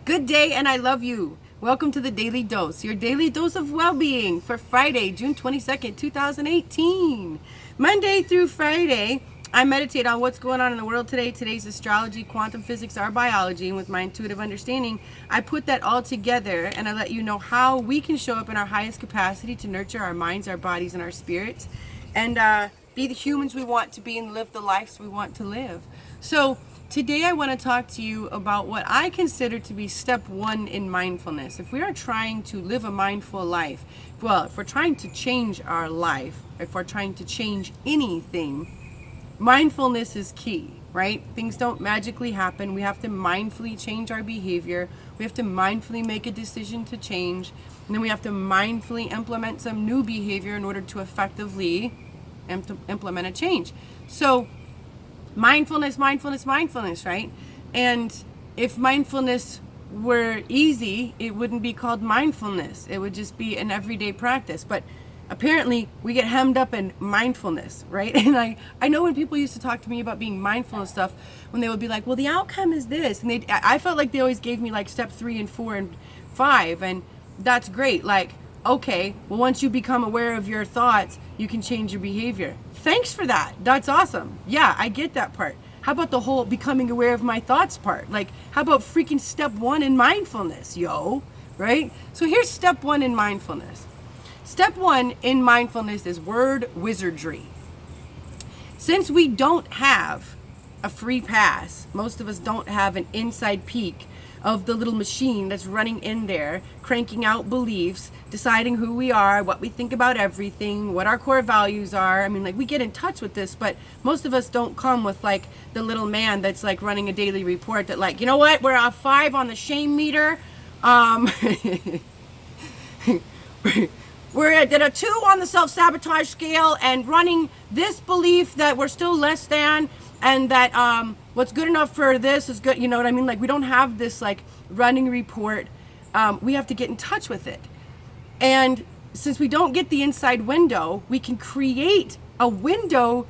Good day, and I love you. Welcome to the Daily Dose, your daily dose of well-being for Friday, June 22nd, 2018. Monday through Friday, I meditate on what's going on in the world today. Today's astrology, quantum physics, our biology, and with my intuitive understanding, I put that all together and I let you know how we can show up in our highest capacity to nurture our minds, our bodies, and our spirits, and be the humans we want to be and live the lives we want to live. So today I want to talk to you about what I consider to be step one in mindfulness. If we are trying to live a mindful life, well, if we're trying to change our life, if we're trying to change anything, mindfulness is key, right? Things don't magically happen. We have to mindfully change our behavior. We have to mindfully make a decision to change. And then we have to mindfully implement some new behavior in order to effectively implement a change. So mindfulness, right? And if mindfulness were easy, it wouldn't be called mindfulness. It would just be an everyday practice. But apparently we get hemmed up in mindfulness, right? And I know when people used to talk to me about being mindful and stuff, when they would be like, well, the outcome is this. And I felt like they always gave me like step 3 and 4 and 5. And that's great. Like, okay, well, once you become aware of your thoughts, you can change your behavior. Thanks for that. That's awesome. Yeah, I get that part. How about the whole becoming aware of my thoughts part? Like, how about freaking step 1 in mindfulness, yo, right? So here's step 1 in mindfulness. Step 1 in mindfulness is word wizardry. Since we don't have a free pass, most of us don't have an inside peek of the little machine that's running in there, cranking out beliefs, deciding who we are, what we think about everything, what our core values are. I mean, like, we get in touch with this, but most of us don't come with like the little man that's like running a daily report that, like, you know what, we're a 5 on the shame meter. We're at a 2 on the self-sabotage scale and running this belief that we're still less than, and that what's good enough for this is good. You know what I mean? Like, we don't have this like running report. We have to get in touch with it. And since we don't get the inside window, we can create a window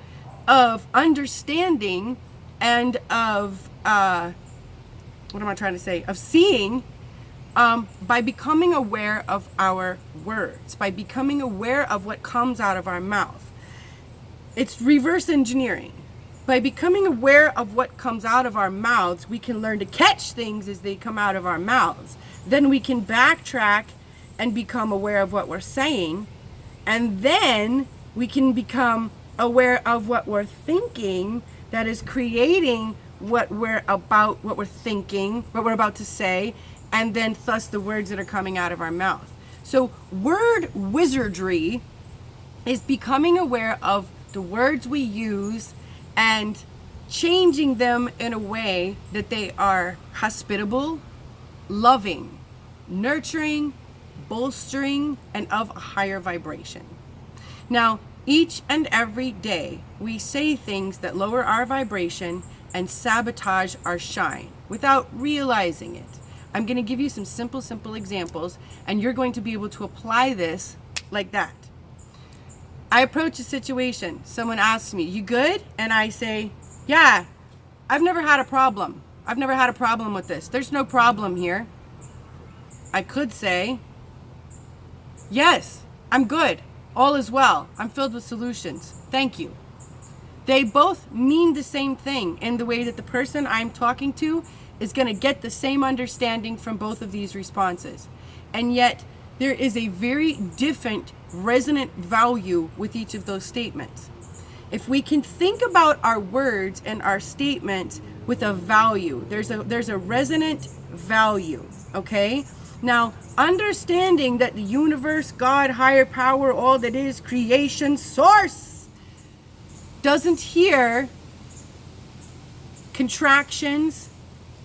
of understanding and of, what am I trying to say? Of seeing, by becoming aware of our words, by becoming aware of what comes out of our mouth. It's reverse engineering. By becoming aware of what comes out of our mouths, we can learn to catch things as they come out of our mouths. Then we can backtrack and become aware of what we're saying. And then we can become aware of what we're thinking that is creating what we're about, what we're thinking, what we're about to say, and then thus the words that are coming out of our mouth. So word wizardry is becoming aware of the words we use and changing them in a way that they are hospitable, loving, nurturing, bolstering, and of a higher vibration. Now, each and every day, we say things that lower our vibration and sabotage our shine without realizing it. I'm going to give you some simple examples, and you're going to be able to apply this like that. I approach a situation. Someone asks me, you good? And I say, yeah, I've never had a problem. I've never had a problem with this. There's no problem here. I could say, yes, I'm good. All is well. I'm filled with solutions. Thank you. They both mean the same thing in the way that the person I'm talking to is going to get the same understanding from both of these responses. And yet, there is a very different resonant value with each of those statements. If we can think about our words and our statements with a value, there's a resonant value, okay? Now, understanding that the universe, God, higher power, all that is, creation, source, doesn't hear contractions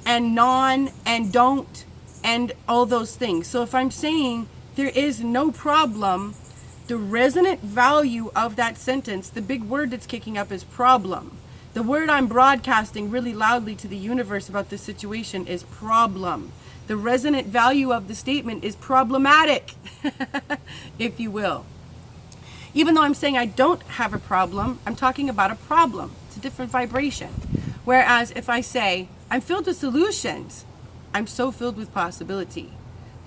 and non and don't and all those things. So if I'm saying there is no problem, the resonant value of that sentence, the big word that's kicking up is problem. The word I'm broadcasting really loudly to the universe about this situation is problem. The resonant value of the statement is problematic, if you will. Even though I'm saying I don't have a problem, I'm talking about a problem. It's a different vibration. Whereas if I say, I'm filled with solutions, I'm so filled with possibility.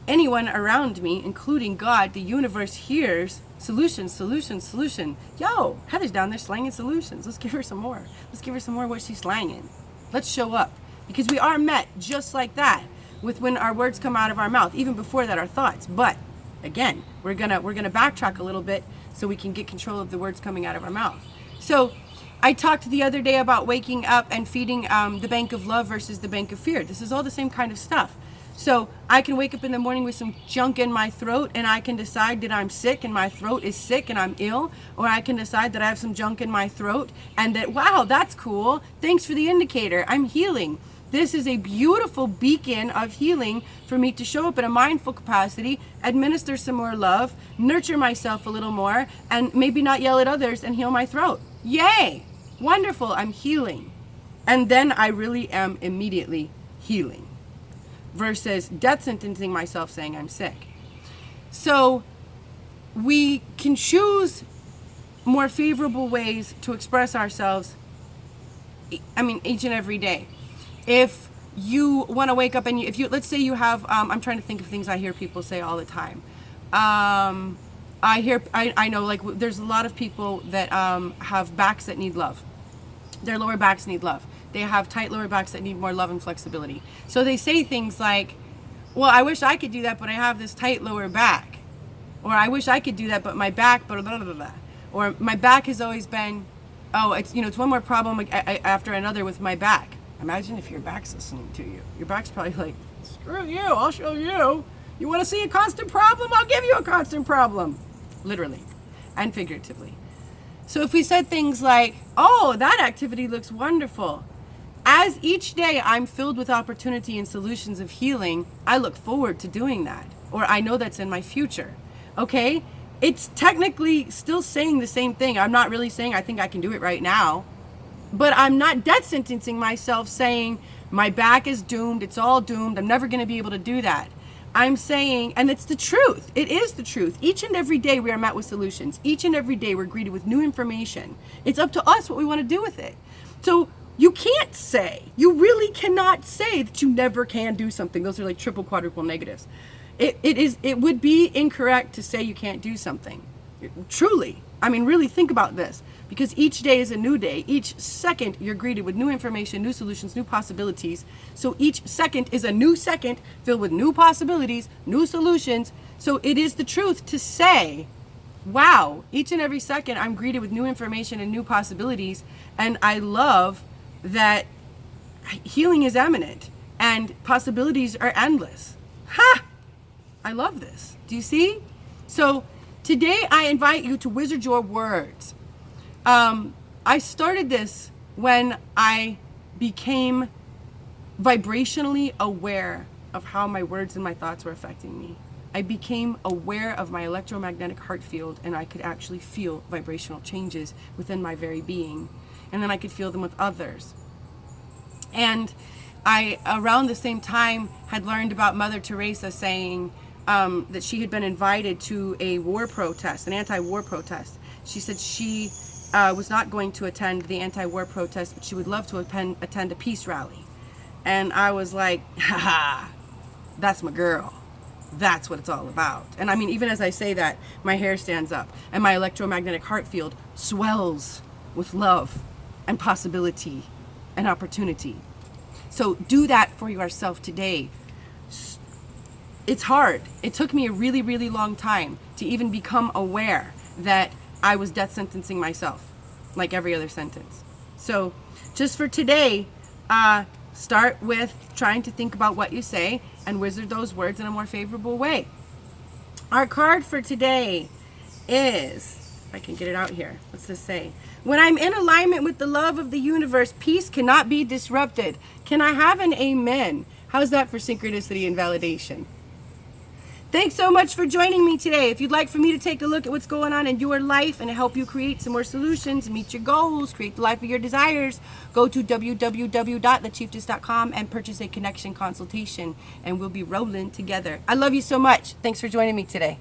Anyone around me, including God, the universe, hears solution, solution, solution. Yo, Heather's down there slanging solutions. Let's give her some more. Let's give her some more of what she's slanging. Let's show up. Because we are met just like that with when our words come out of our mouth, even before that, our thoughts. But again, we're gonna backtrack a little bit so we can get control of the words coming out of our mouth. So I talked the other day about waking up and feeding the bank of love versus the bank of fear. This is all the same kind of stuff. So I can wake up in the morning with some junk in my throat, and I can decide that I'm sick and my throat is sick and I'm ill, or I can decide that I have some junk in my throat and that, wow, that's cool. Thanks for the indicator. I'm healing. This is a beautiful beacon of healing for me to show up in a mindful capacity, administer some more love, nurture myself a little more, and maybe not yell at others and heal my throat. Yay! Wonderful, I'm healing. And then I really am immediately healing versus death sentencing myself saying I'm sick. So we can choose more favorable ways to express ourselves, each and every day. If you want to wake up and let's say you have, I'm trying to think of things I hear people say all the time. I know, like, there's a lot of people that have backs that need love. Their lower backs need love. They have tight lower backs that need more love and flexibility. So they say things like, well, I wish I could do that, but I have this tight lower back. Or I wish I could do that, but my back, blah, blah, blah, blah. Or my back has always been, it's one more problem after another with my back. Imagine if your back's listening to you. Your back's probably like, screw you, I'll show you. You want to see a constant problem? I'll give you a constant problem. Literally and figuratively. So if we said things like, oh, that activity looks wonderful. As each day I'm filled with opportunity and solutions of healing, I look forward to doing that. Or I know that's in my future. Okay? It's technically still saying the same thing. I'm not really saying I think I can do it right now. But I'm not death sentencing myself saying my back is doomed. It's all doomed. I'm never going to be able to do that. I'm saying, and it's the truth. It is the truth. Each and every day we are met with solutions. Each and every day we're greeted with new information. It's up to us what we want to do with it. So you can't say, you really cannot say that you never can do something. Those are like triple, quadruple negatives. It would be incorrect to say you can't do something. Truly. Really think about this. Because each day is a new day. Each second you're greeted with new information, new solutions, new possibilities. So each second is a new second filled with new possibilities, new solutions. So it is the truth to say, wow, each and every second I'm greeted with new information and new possibilities. And I love that healing is imminent and possibilities are endless. Ha! I love this. Do you see? So today I invite you to wizard your words. I started this when I became vibrationally aware of how my words and my thoughts were affecting me. I became aware of my electromagnetic heart field, and I could actually feel vibrational changes within my very being. And then I could feel them with others. And I, around the same time, had learned about Mother Teresa saying that she had been invited to a war protest, an anti-war protest. She said she was not going to attend the anti-war protest, but she would love to attend a peace rally. And I was like, haha, that's my girl. That's what it's all about. And even as I say that, my hair stands up and my electromagnetic heart field swells with love and possibility and opportunity. So do that for yourself today. It's hard. It took me a really, really long time to even become aware that I was death sentencing myself, like every other sentence. So just for today, start with trying to think about what you say and wizard those words in a more favorable way. Our card for today is, if I can get it out here, what's this say? When I'm in alignment with the love of the universe, peace cannot be disrupted. Can I have an amen? How's that for synchronicity and validation? Thanks so much for joining me today. If you'd like for me to take a look at what's going on in your life and help you create some more solutions, meet your goals, create the life of your desires, go to www.thechieftess.com and purchase a connection consultation, and we'll be rolling together. I love you so much. Thanks for joining me today.